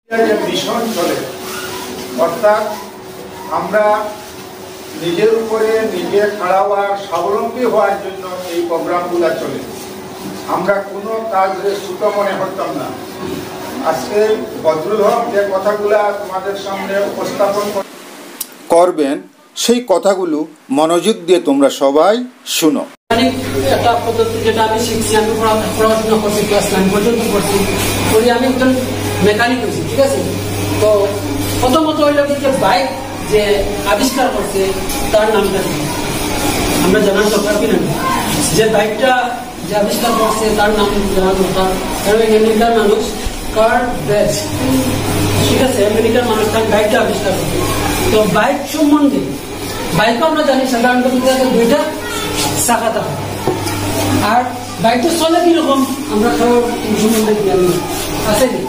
Mission চলে, অর্থাৎ আমরা নিজের উপরে নিজে খাড়া হওয়ার স্বাবলম্বী হওয়ার জন্য এই প্রোগ্রামগুলো চলে। আমরা কোনো কাজে ছোট মনে করতাম না। আজকে বদরুল হক যে কথাগুলা তোমাদের সামনে উপস্থাপন করবেন, সেই কথাগুলো মনোযোগ দিয়ে তোমরা সবাই শুনো। একটা পদ্ধতি যেটা আমি শিখছি, আমি পড়াশোনা করছি, ক্লাস 9 পর্যন্ত পড়ছি, পরে আমি একজন মেকানিক হয়েছি, ঠিক আছে। তো প্রথমত হইল যে বাইক যে আবিষ্কার করছে তার নামটা কি আমরা জানার দরকার কিনা, যে বাইকটা যে আবিষ্কার করছে তার নাম জানার দরকার। কারণ আমেরিকার মানুষ কার বেজ, ঠিক আছে, আমেরিকার মানুষ তার বাইকটা আবিষ্কার করছে। তো বাইক সম্বন্ধে, বাইকও আমরা জানি সাধারণত দুইটা চাকা থাকে, আর বাইকটা চলে কিরকম আমরা কারোর সম্বন্ধে জ্ঞান আছে কি।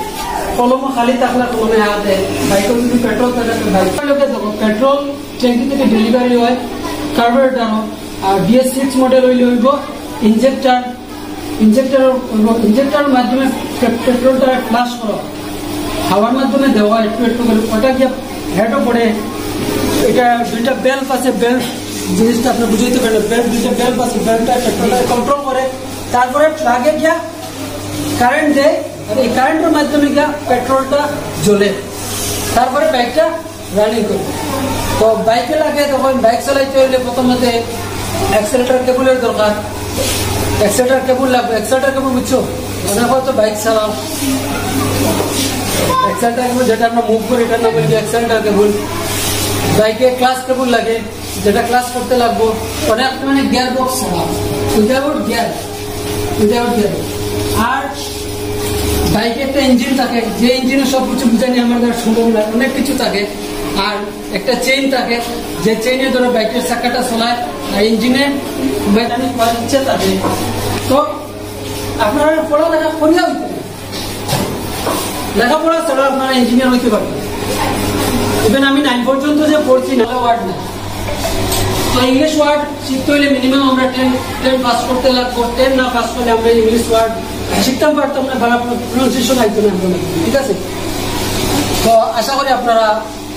কলম খালি থাকলে কলমে হাতে, বাইকের যদি পেট্রোল থাকে বাইকের লোকে দেখো পেট্রোল ট্যাঙ্কি থেকে ডেলিভারি হয় কার্বোরেটর, আর BS6 মডেল হইলে হইব ইঞ্জেক্টরের মাধ্যমে পেট্রোলটা ফ্লাশ করা, হাওয়ার মাধ্যমে দেওয়া একটু একটু করে, ওটা গিয়ে হেডও পড়ে। এটা দুইটা বেল্ট আছে, বেল্ট জিনিসটা আপনি বুঝাইতে পারেন, বেল্ট দুইটা বেল্ট আছে, বেল্টটা পেট্রোলটা কন্ট্রোল করে, তারপরে প্লাগে গিয়া কারেন্ট দেয়, আর এই কারেন্টের মাধ্যমে গিয়া পেট্রোলটা জ্বলে, তারপরে বাইকটা রানিং করে। তো বাইকে লাগে তখন বাইক চালাইতে হইলে প্রথমত অ্যাক্সেলেটর কেবলের দরকার, অ্যাক্সেলেটর কেবল লাগবে। অ্যাক্সেলেটর কেবল বুঝছো, মনে করো তো বাইক চালাও, অ্যাক্সেলেটর কেবল যেটা আমরা মুভ করি এটার নাম বলি অ্যাক্সেলেটর কেবল। বাইকে ক্লাস কেবল লাগে, যেটা ক্লাস করতে লাগবো। অনেক মানে গিয়ার বক্স ছাড়া উইদাউট গিয়ার, আর বাইকে একটা ইঞ্জিন থাকে, যে ইঞ্জিনে সব কিছু বুঝানি আমাদের সম্ভব নয়, অনেক কিছু থাকে। আর একটা চেইন থাকে, যে চেইনে ধরো বাইকের চাকাটা চলায়, আর ইঞ্জিনে মেকানিক করার ইচ্ছে থাকে। তো আপনারা পড়ালেখা করিয়া হইতে, লেখাপড়া ছাড়া আপনারা ইঞ্জিনিয়ার হইতে পারবেন। ইভেন আমি 9 পর্যন্ত যে পড়ছি না ওয়ার্ড না, তো ইংলিশ ওয়ার্ড শিখতে হইলে মিনিমাম আমরা 10 পাস করতে লাগবো। 10 না পাস করলে আমরা ইংলিশ ওয়ার্ড শিখতাম পারতাম না, ভালো প্রনাউন্সিয়েশন আইতো না, ঠিক আছে। তো আশা করি আপনারা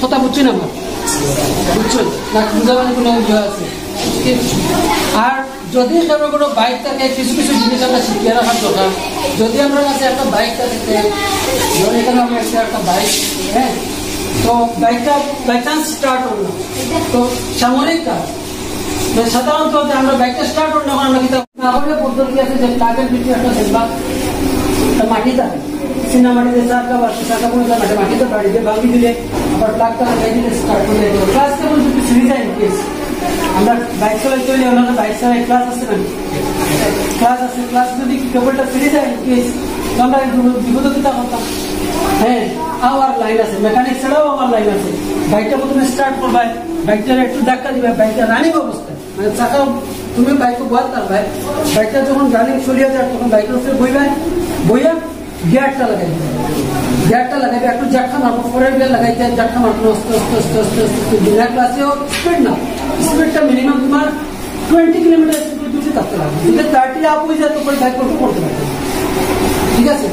কথা বুঝছেন, আমার বুঝছেন না, বুঝাবেন কোনো বিষয় আছে। আর যদি কারো কোনো বাইক থাকে, কিছু কিছু জিনিস আমরা শিখিয়ে রাখার দরকার। যদি আমরা কাছে একটা বাইক থাকে, ধরুন এখানে আমার একটা বাইক, হ্যাঁ, তো বাইকটা বাই চান্স স্টার্ট হলো, তো সামরিক কাজ সাধারণত আমরা বাইকটা স্টার্ট হল না, আমরা কিন্তু আমাদের পদ্ধতি আছে যে প্লাগের ভিতরে একটা দেখবা মাটি থাকে, সিনা মাটিতে চাকা বা চাকা কোনো মাটিতে বাড়ি দিয়ে ভাঙি দিলে আবার প্লাগটা লাগাই দিলে স্টার্ট হয়ে যাবে। ক্লাস কেবল যদি ছিঁড়ে যায় কেস, আমরা বাইক চালাইতে হইলে ওনাদের বাইক চালাই ক্লাস আছে না, ক্লাস আছে, ক্লাস যদি কেবলটা ছিঁড়ে যায় কেস, আমরা বিপদতা করতাম। হ্যাঁ, আমার লাইন আছে, মেকানিক ছাড়াও আমার লাইন আছে। বাইকটা প্রথমে স্টার্ট করবে, বাইকটা একটু ধাক্কা দিবে, বাইকটা রানিং অবস্থায়, মানে চাকা তুমি বাইকে বয়াত পারবে। বাইকটা যখন রানিং চলিয়ে যায় তখন বাইকের উপরে বইয়া গিয়ারটা লাগাইবে, একটু জাটকা মারবো, পরের গিয়ার লাগাইতে জাটকা মারবো, আস্তে বিনা ক্লাসেও স্পিড না, স্পিডটা মিনিমাম তোমার 20 কিলোমিটার স্পিড থাকতে লাগবে। যদি 30 আপ হয়ে যায় তখন বাইক করতে পারবে, ঠিক আছে।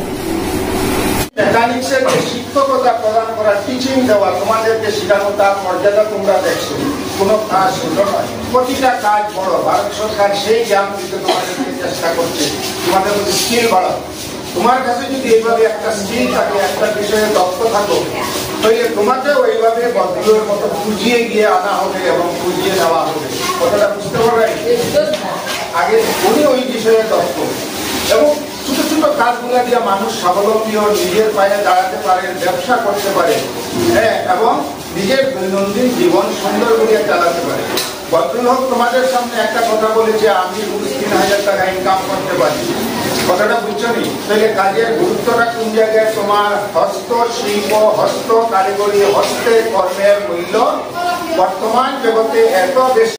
মেকানিক্সের শিক্ষকতা প্রদান করা, টিচিং দেওয়া, তোমাদেরকে শেখানো, তার মর্যাদা তোমরা দেখছো। কোনো কাজ ছোট নয়, প্রতিটা কাজ বড়। ভারত সরকার সেই জ্ঞান দিতে তোমাদেরকে চেষ্টা করছে, তোমাদের মধ্যে স্কিল বাড়াও। তোমার কাছে যদি এইভাবে একটা স্কিল থাকে, একটা বিষয়ে দক্ষ থাকো, তাহলে তোমাকেও এইভাবে বদলের মতো বুঝিয়ে গিয়ে আনা হবে এবং বুঝিয়ে নেওয়া হবে। কথাটা বুঝতে পারবে? আগে উনি ওই বিষয়ে দক্ষ, এবং ছোট ছোট কাজগুলো দিয়ে মানুষ স্বাবলম্বী ও নিজের পায়ে দাঁড়াতে পারে, ব্যবসা করতে পারে, হ্যাঁ, এবং নিজের দৈনন্দিন জীবন সুন্দর করে চালাতে পারে। বদরুল হক তোমাদের সামনে একটা কথা বলেছে, আমি 3,000 টাকা ইনকাম করতে পারি। কথাটা বুঝছো নি? তাহলে কাজের গুরুত্বটা কোন জায়গায়? তোমার হস্তশিল্প, হস্ত কারিগরি, হস্তে কর্মের মূল্য বর্তমান জগতে এত বেশি।